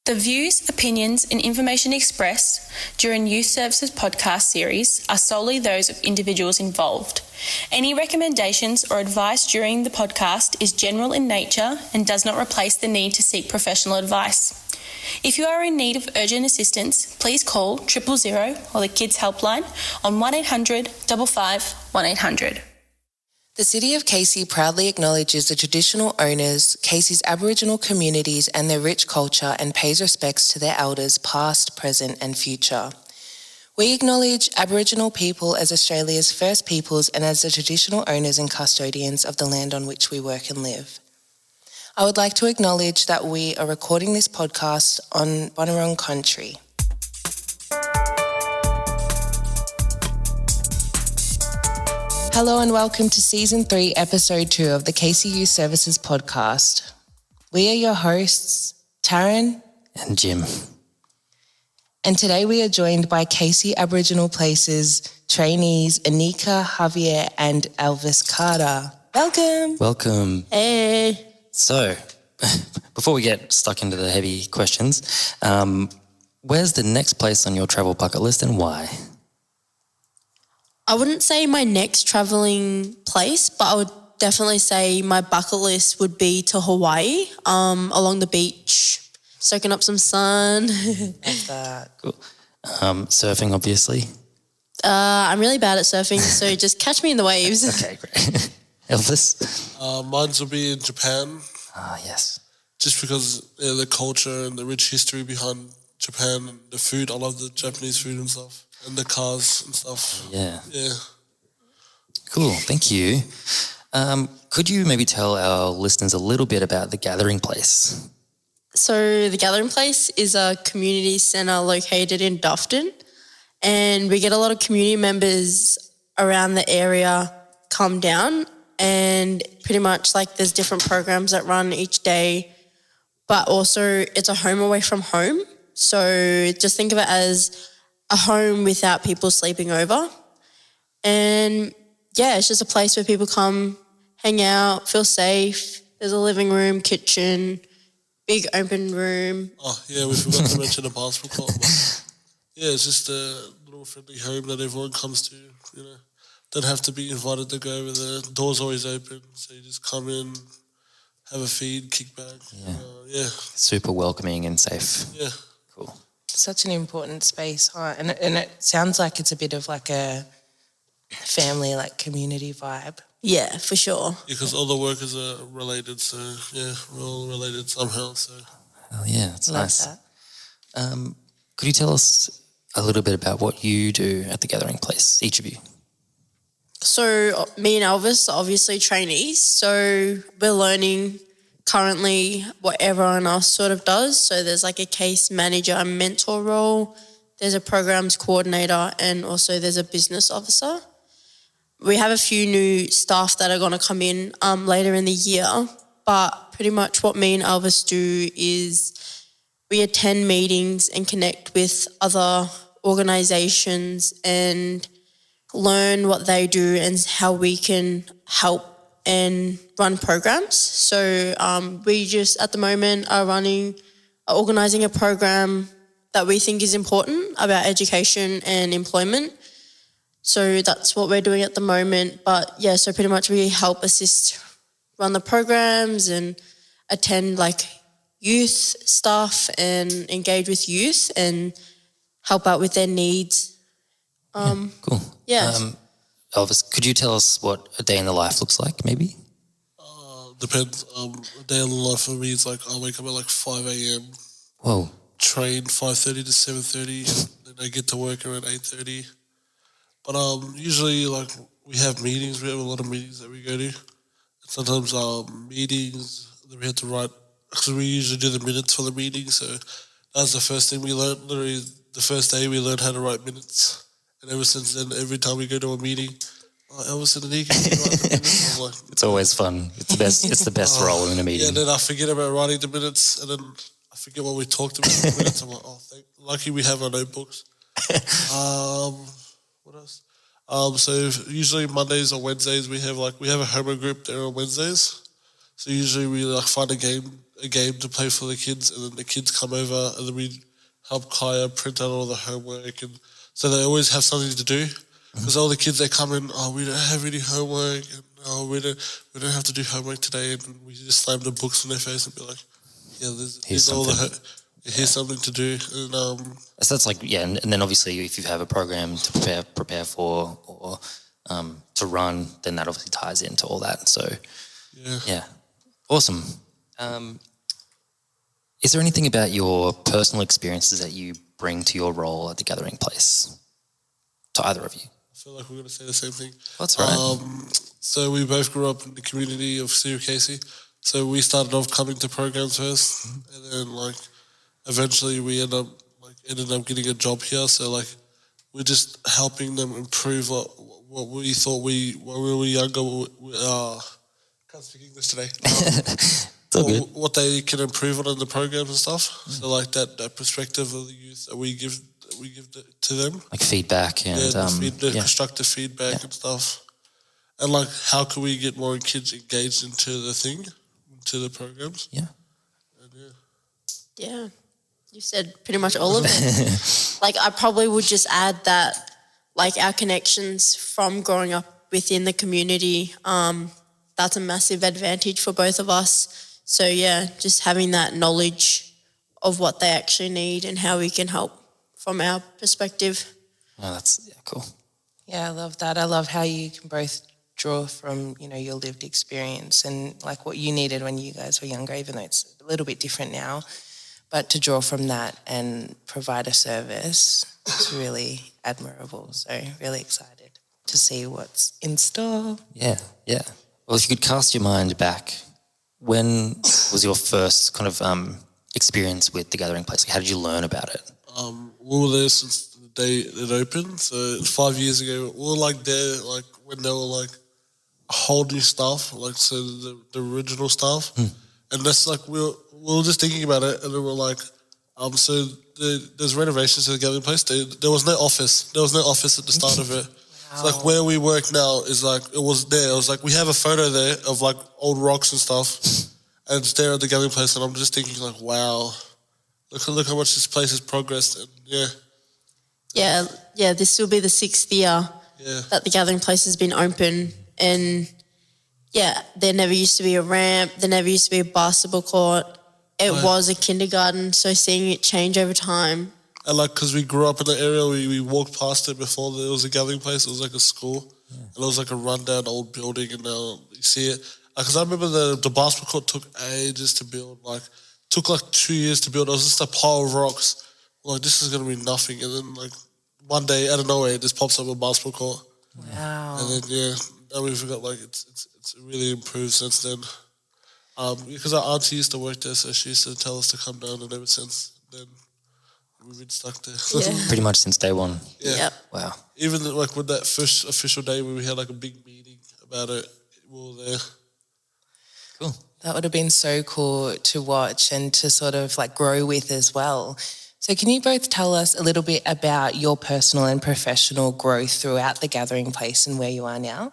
The views, opinions, and information expressed during Youth Services podcast series are solely those of individuals involved. Any recommendations or advice during the podcast is general in nature and does not replace the need to seek professional advice. If you are in need of urgent assistance, please call 000 or the Kids Helpline on 1800 55 1800. The City of Casey proudly acknowledges the traditional owners, Casey's Aboriginal communities and their rich culture, and pays respects to their elders past, present and future. We acknowledge Aboriginal people as Australia's first peoples and as the traditional owners and custodians of the land on which we work and live. I would like to acknowledge that we are recording this podcast on Bunurong country. Hello and welcome to Season 3, Episode 2 of the Casey Youth Services podcast. We are your hosts, Taryn and Jim. And today we are joined by Casey Aboriginal Places trainees Anaika, Havea and Elvis Carter. Welcome. Welcome. Hey. So, before we get stuck into the heavy questions, where's the next place on your travel bucket list and why? I wouldn't say my next travelling place, but I would definitely say my bucket list would be to Hawaii, along the beach, soaking up some sun. Love that. Cool. Surfing, obviously. I'm really bad at surfing, so just catch me in the waves. Okay, great. Elvis? Mine will be in Japan. Ah, yes. Just because the culture and the rich history behind Japan and the food. I love the Japanese food and stuff. And the cars and stuff. Yeah. Yeah. Cool, thank you. Could you maybe tell our listeners a little bit about the Gathering Place? So the Gathering Place is a community centre located in Dufton, and we get a lot of community members around the area come down, and pretty much like there's different programs that run each day, but also it's a home away from home. So just think of it as a home without people sleeping over. And yeah, it's just a place where people come, hang out, feel safe. There's a living room, kitchen, big open room. Oh, yeah, we forgot to mention the basketball court. But yeah, it's just a little friendly home that everyone comes to, you know. Don't have to be invited to go over there. The door's always open, so you just come in, have a feed, kick back. Yeah. Super welcoming and safe. Yeah. Cool. Such an important space, huh? And it sounds like it's a bit of like a family, like community vibe. Yeah, for sure. Because all the workers are related, so yeah, we're all related somehow. So. Oh yeah, that's Love nice. that. Could you tell us a little bit about what you do at the Gathering Place, each of you? So me and Elvis are obviously trainees, so we're learning currently what everyone else sort of does. So there's like a case manager and mentor role, there's a programs coordinator, and also there's a business officer. We have a few new staff that are going to come in later in the year, but pretty much what me and Elvis do is we attend meetings and connect with other organisations and learn what they do and how we can help and run programs. So we just at the moment are organising a program that we think is important about education and employment. So that's what we're doing at the moment. But yeah, so pretty much we help assist run the programs and attend like youth stuff and engage with youth and help out with their needs. Cool. Yeah. Elvis, could you tell us what a day in the life looks like, maybe? Depends. A day in the life for me is like I wake up at like 5 a.m. Whoa. Train 5:30 to 7:30. Then I get to work around 8:30. But usually like we have meetings. We have a lot of meetings that we go to. Sometimes meetings that we have to write because we usually do the minutes for the meeting. So that's the first thing we learned. Literally the first day we learned how to write minutes. And ever since then, every time we go to a meeting, Elvis and Anaika, can you write the minutes? I'm like, It's always fun. It's the best. It's the best role in a meeting. yeah, and then I forget about writing the minutes, and then I forget what we talked about in the minutes. I'm like, lucky we have our notebooks. What else? So usually Mondays or Wednesdays we have a homework group there on Wednesdays. So usually we like find a game to play for the kids, and then the kids come over, and then we help Kaya print out all the homework, and so they always have something to do. Because all the kids, they come in, we don't have any homework, and we don't have to do homework today, and we just slam the books in their face and be like, here's all here's something to do. And so that's like, and then obviously if you have a program to prepare for or to run, then that obviously ties into all that. So yeah. Awesome. Is there anything about your personal experiences that you bring to your role at the Gathering Place, to either of you? I feel like we're going to say the same thing. That's right. So we both grew up in the community of City of Casey. So we started off coming to programs first, and then like eventually we ended up getting a job here. So like we're just helping them improve what we thought when we were younger. Can't speak English today. What they can improve on in the programs and stuff. So like that perspective of the youth that we give to them, like feedback and constructive feedback and stuff. And like, how can we get more kids engaged into the programs? Yeah. Yeah, you said pretty much all of it. Like, I probably would just add that, like, our connections from growing up within the community, that's a massive advantage for both of us. So yeah, just having that knowledge of what they actually need and how we can help from our perspective. Oh, that's cool. Yeah, I love that. I love how you can both draw from, your lived experience and like what you needed when you guys were younger, even though it's a little bit different now, but to draw from that and provide a service is really admirable. So really excited to see what's in store. Yeah. Well, if you could cast your mind back, when was your first kind of experience with the Gathering Place? Like, how did you learn about it? We were there since the day it opened. So 5 years ago, we were like there, like when they were like holding stuff, like so the original stuff. And that's like we were just thinking about it, and then we're like, so there's renovations to the Gathering Place. There was no office. There was no office at the start of it. It's like where we work now is like it was there. It was like we have a photo there of like old rocks and stuff, and it's there at the Gathering Place. And I'm just thinking like, wow, look how much this place has progressed. And Yeah. This will be the 6th year that the Gathering Place has been open, and there never used to be a ramp. There never used to be a basketball court. It was a kindergarten. So seeing it change over time. And like, because we grew up in the area, we walked past it before there was a Gathering Place. It was like a school, and it was like a rundown old building, and now you see it. Because I remember the basketball court took ages to build. Like, took like 2 years to build. It was just a pile of rocks. Like, this is gonna be nothing. And then like one day out of nowhere, it just pops up a basketball court. Wow. And then now we forgot like it's really improved since then. Because our auntie used to work there, so she used to tell us to come down, and ever since then we've been stuck there. Pretty much since day one. Yeah. Yep. Wow. Even like with that first official day where we had like a big meeting about it, we were there. Cool. That would have been so cool to watch and to sort of like grow with as well. So can you both tell us a little bit about your personal and professional growth throughout the Gathering Place and where you are now?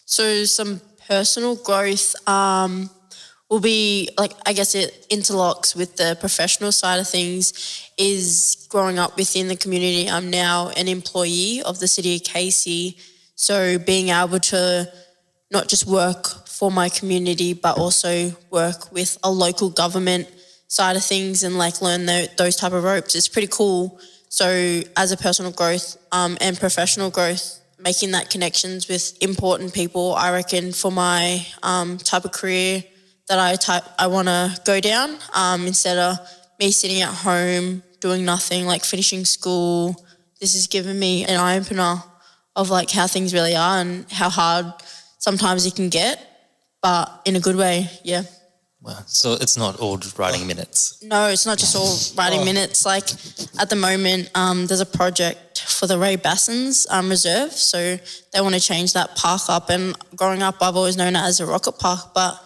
So some personal growth will be, like, I guess it interlocks with the professional side of things, is growing up within the community. I'm now an employee of the City of Casey, so being able to not just work for my community but also work with a local government side of things and like learn those type of ropes, it's pretty cool. So as a personal growth and professional growth, making that connections with important people, I reckon for my type of career that I want to go down, instead of me sitting at home doing nothing, like finishing school, this has given me an eye-opener of like how things really are and how hard sometimes it can get, but in a good way, yeah. Wow. So it's not all just writing minutes? No, it's not just all writing minutes. Like at the moment, there's a project for the Ray Bassins Reserve, so they want to change that park up, and growing up I've always known it as a rocket park, but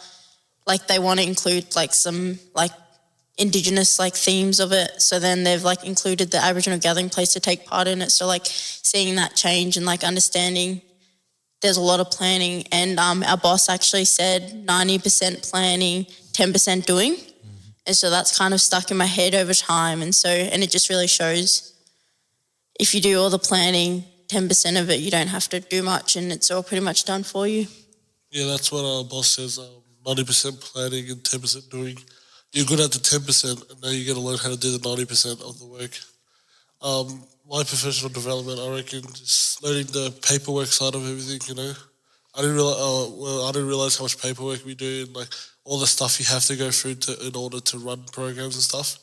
like they want to include like some like Indigenous like themes of it, so then they've like included the Aboriginal Gathering Place to take part in it. So like seeing that change and like understanding there's a lot of planning, and our boss actually said 90% planning, 10% doing. And so that's kind of stuck in my head over time. And it just really shows if you do all the planning, 10% of it, you don't have to do much and it's all pretty much done for you. Yeah, that's what our boss says, 90% planning and 10% doing. You're good at the 10%, and now you got to learn how to do the 90% of the work. My professional development, I reckon, just learning the paperwork side of everything, you know. I didn't realize how much paperwork we do and like all the stuff you have to go through in order to run programs and stuff.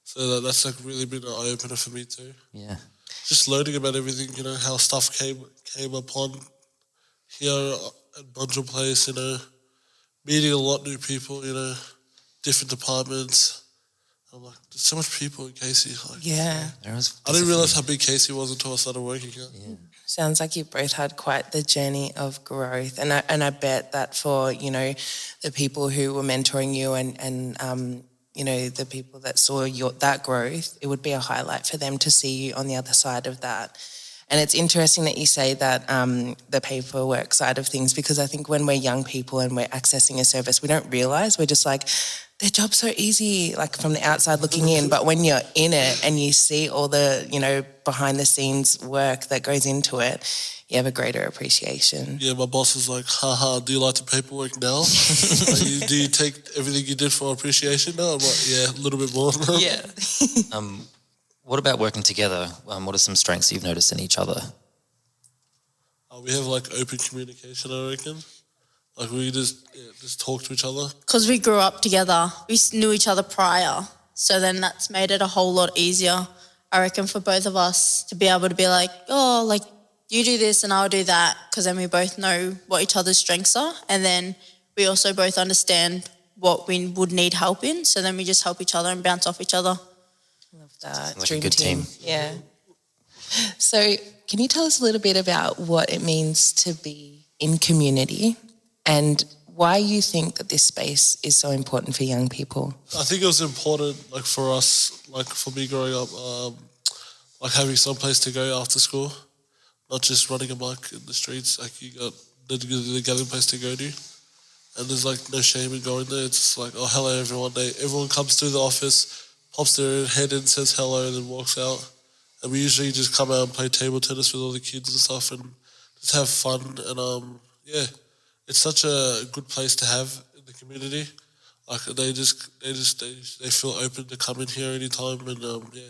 So that's like really been an eye opener for me too. Yeah. Just learning about everything, you know, how stuff came upon here at Bunjil Place, you know, meeting a lot of new people, you know, different departments. I'm like, there's so much people in Casey. Like, Yeah. I didn't realise how big Casey was until I started working here. Yeah. Sounds like you've both had quite the journey of growth, and I bet that for, you know, the people who were mentoring you and you know, the people that saw that growth, it would be a highlight for them to see you on the other side of that. And it's interesting that you say that the paperwork side of things, because I think when we're young people and we're accessing a service, we don't realise, we're just like, their job's so easy, like from the outside looking in. But when you're in it and you see all the, you know, behind the scenes work that goes into it, you have a greater appreciation. Yeah, my boss is like, haha, do you like the paperwork now? Do you take everything you did for appreciation now? I'm like, yeah, a little bit more. Yeah. What about working together? What are some strengths you've noticed in each other? We have like open communication, I reckon. Like we just talk to each other. Because we grew up together, we knew each other prior. So then that's made it a whole lot easier, I reckon, for both of us to be able to be like, oh, like you do this and I'll do that, because then we both know what each other's strengths are. And then we also both understand what we would need help in. So then we just help each other and bounce off each other. Love that. Like a good team. Yeah. So can you tell us a little bit about what it means to be in community and why you think that this space is so important for young people? I think it was important, like for us, like for me growing up, like having some place to go after school, not just running amok in the streets. Like you got the gathering place to go to, and there's like no shame in going there. It's like, oh, hello everyone. Everyone comes to the office, pops their head in, says hello, and then walks out. And we usually just come out and play table tennis with all the kids and stuff, and just have fun. And yeah, it's such a good place to have in the community. Like they feel open to come in here anytime, and yeah.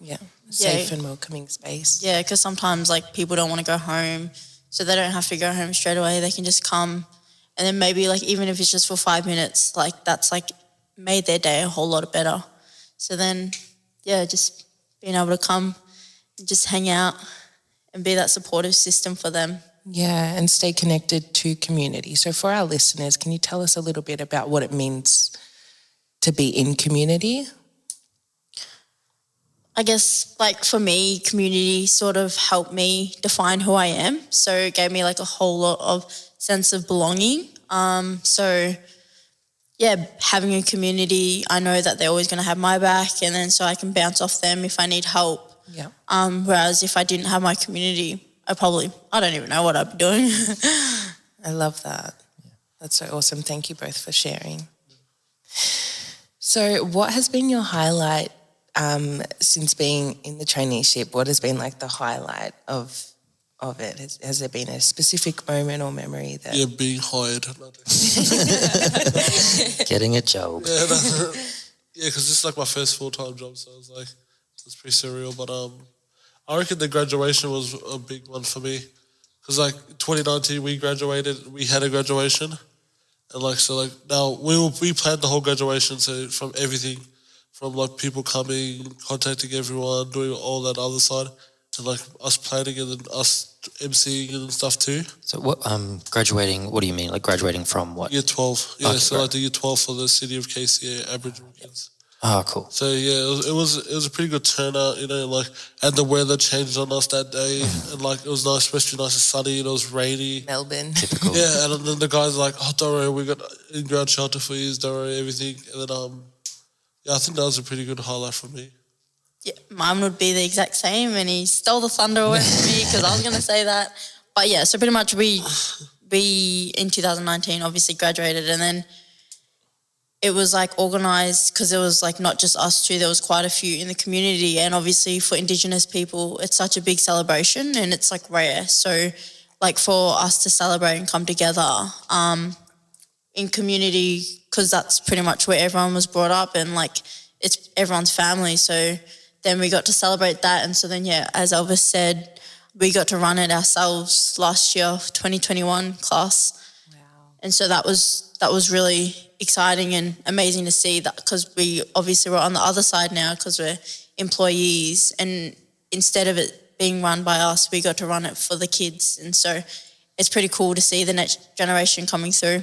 Yeah, safe and welcoming space. Yeah, because sometimes like people don't want to go home, so they don't have to go home straight away. They can just come, and then maybe like even if it's just for 5 minutes, like that's like made their day a whole lot better. So then, yeah, just being able to come and just hang out and be that supportive system for them. Yeah, and stay connected to community. So for our listeners, can you tell us a little bit about what it means to be in community? I guess like for me, community sort of helped me define who I am. So it gave me like a whole lot of sense of belonging. So yeah, having a community, I know that they're always going to have my back, and then so I can bounce off them if I need help. Yeah. Whereas if I didn't have my community, I don't even know what I'd be doing. I love that. Yeah. That's so awesome. Thank you both for sharing. So what has been your highlight since being in the traineeship? What has been like the highlight of it? Has there been a specific moment or memory that... Yeah, being hired. Getting a job. Yeah, because this is like my first full-time job, so I was like, it's pretty surreal. But I reckon the graduation was a big one for me, because like 2019 we graduated, we had a graduation, and like so like now we planned the whole graduation, so from everything, from like people coming, contacting everyone, doing all that other side, to like us planning and then us MCing and stuff too. So what graduating? What do you mean? Like graduating from what? Year 12. Yeah, Okay, so right. like the year 12 for the city of KCA Aboriginal kids. Oh, cool. So yeah, it was a pretty good turnout, you know, like, and the weather changed on us that day, and like it was nice, especially nice and sunny, and it was rainy. Melbourne. Typical. Yeah, and then the guys were like, oh, don't worry, we got in-ground shelter for you, don't worry, everything. And then yeah, I think that was a pretty good highlight for me. Yeah, mine would be the exact same, and he stole the thunder away from me because I was going to say that. But yeah, so pretty much we in 2019 obviously graduated, and then it was like organised because it was like not just us two, there was quite a few in the community, and obviously for Indigenous people it's such a big celebration and it's like rare. So like for us to celebrate and come together in community, because that's pretty much where everyone was brought up and like it's everyone's family. So then we got to celebrate that, and so then as Elvis said, we got to run it ourselves last year, 2021 class. Wow. And so that was really exciting and amazing to see that, because we obviously were on the other side now because we're employees, and instead of it being run by us, we got to run it for the kids. And so it's pretty cool to see the next generation coming through.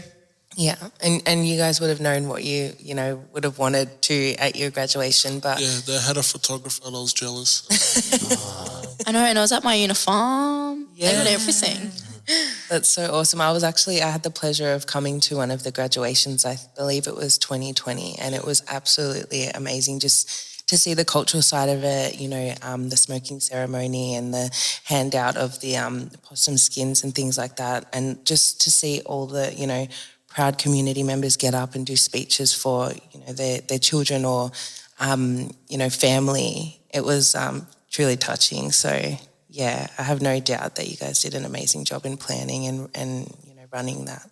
Yeah, and you guys would have known what you would have wanted to at your graduation, but... Yeah, they had a photographer and I was jealous. I know, and I was at my uniform. Yeah. They got everything. That's so awesome. I had the pleasure of coming to one of the graduations, I believe it was 2020, and it was absolutely amazing just to see the cultural side of it, the smoking ceremony and the handout of the possum skins and things like that, and just to see all the, proud community members get up and do speeches for, their children or, family. It was truly touching. So, yeah, I have no doubt that you guys did an amazing job in planning and running that.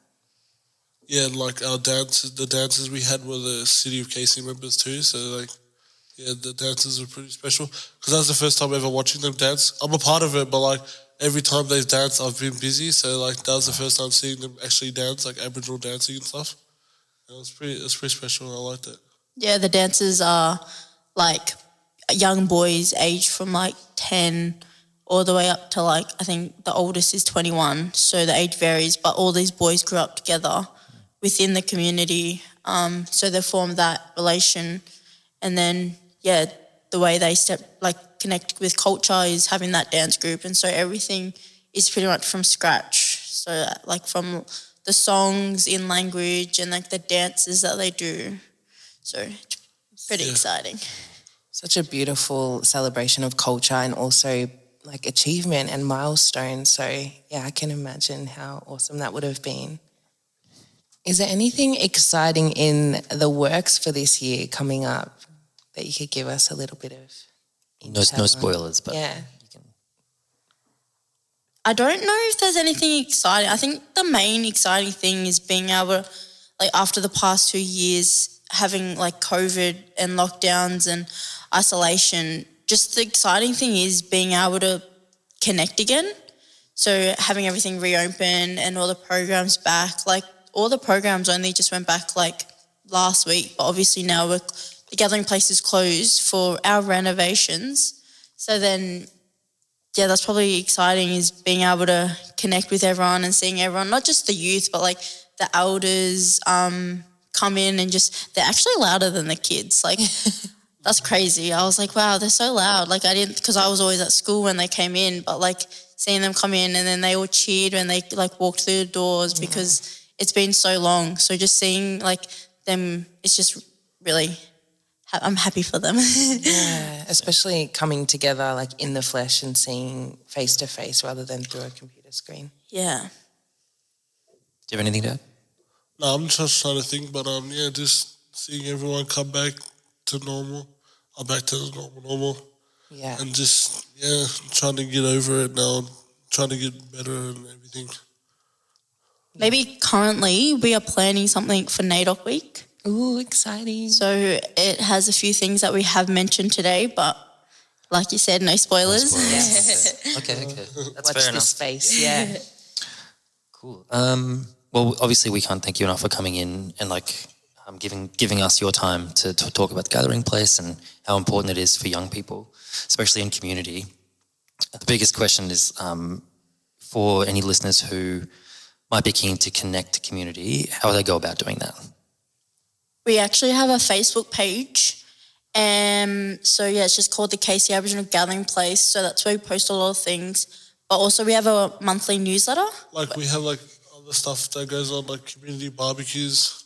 Yeah, like the dances we had were the City of Casey members too. So, the dances were pretty special. Because that was the first time ever watching them dance. I'm a part of it, but, every time they've danced, I've been busy. So, that was the first time seeing them actually dance, Aboriginal dancing and stuff. It was pretty special. I liked it. Yeah, the dances are, young boys aged from, 10 all the way up to, I think the oldest is 21. So the age varies, but all these boys grew up together within the community. So they formed that relation. And then, the way they connect with culture is having that dance group. And so everything is pretty much from scratch. So, from the songs in language and, the dances that they do. So it's pretty exciting. Such a beautiful celebration of culture and also achievement and milestones. So I can imagine how awesome that would have been. Is there anything exciting in the works for this year coming up that you could give us a little bit of intel no spoilers, but yeah. You can... I don't know if there's anything exciting. I think the main exciting thing is being able to, after the past 2 years, having COVID and lockdowns and isolation, just the exciting thing is being able to connect again. So having everything reopen and all the programs back, all the programs only just went back last week, but obviously now the gathering place is closed for our renovations. So then, that's probably exciting, is being able to connect with everyone and seeing everyone, not just the youth, but the elders come in and they're actually louder than the kids. That's crazy. I was wow, they're so loud. I didn't, because I was always at school when they came in, but seeing them come in and then they all cheered when they walked through the doors because it's been so long. So just seeing them, it's just really, I'm happy for them. Yeah, especially coming together in the flesh and seeing face to face rather than through a computer screen. Yeah. Do you have anything to add? No, I'm just trying to think, but just seeing everyone come back to normal. I'm back to the normal. Yeah. And just, trying to get over it now, trying to get better and everything. Maybe currently we are planning something for NAIDOC Week. Ooh, exciting. So it has a few things that we have mentioned today, but like you said, no spoilers. Yes. Okay. That's Watch fair enough. this space, yeah. Cool. Well, obviously we can't thank you enough for coming in and giving us your time to talk about the gathering place and how important it is for young people, especially in community. The biggest question is for any listeners who might be keen to connect to community, how do they go about doing that? We actually have a Facebook page. It's just called the Casey Aboriginal Gathering Place. So that's where we post a lot of things. But also we have a monthly newsletter. We have other stuff that goes on, community barbecues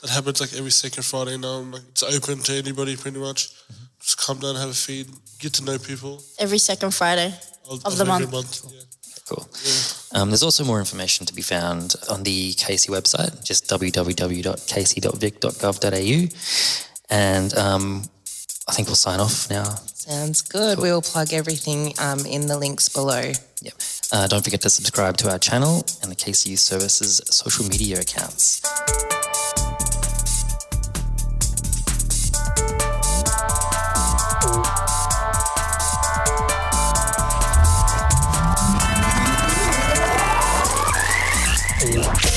that happens every second Friday now. It's open to anybody pretty much. Just come down, have a feed, get to know people. Every second Friday of the month. Yeah. Cool. There's also more information to be found on the Casey website, just www.casey.vic.gov.au. And I think we'll sign off now. Sounds good. Cool. We'll plug everything in the links below. Yep. Don't forget to subscribe to our channel and the Casey Youth Services social media accounts. Yeah.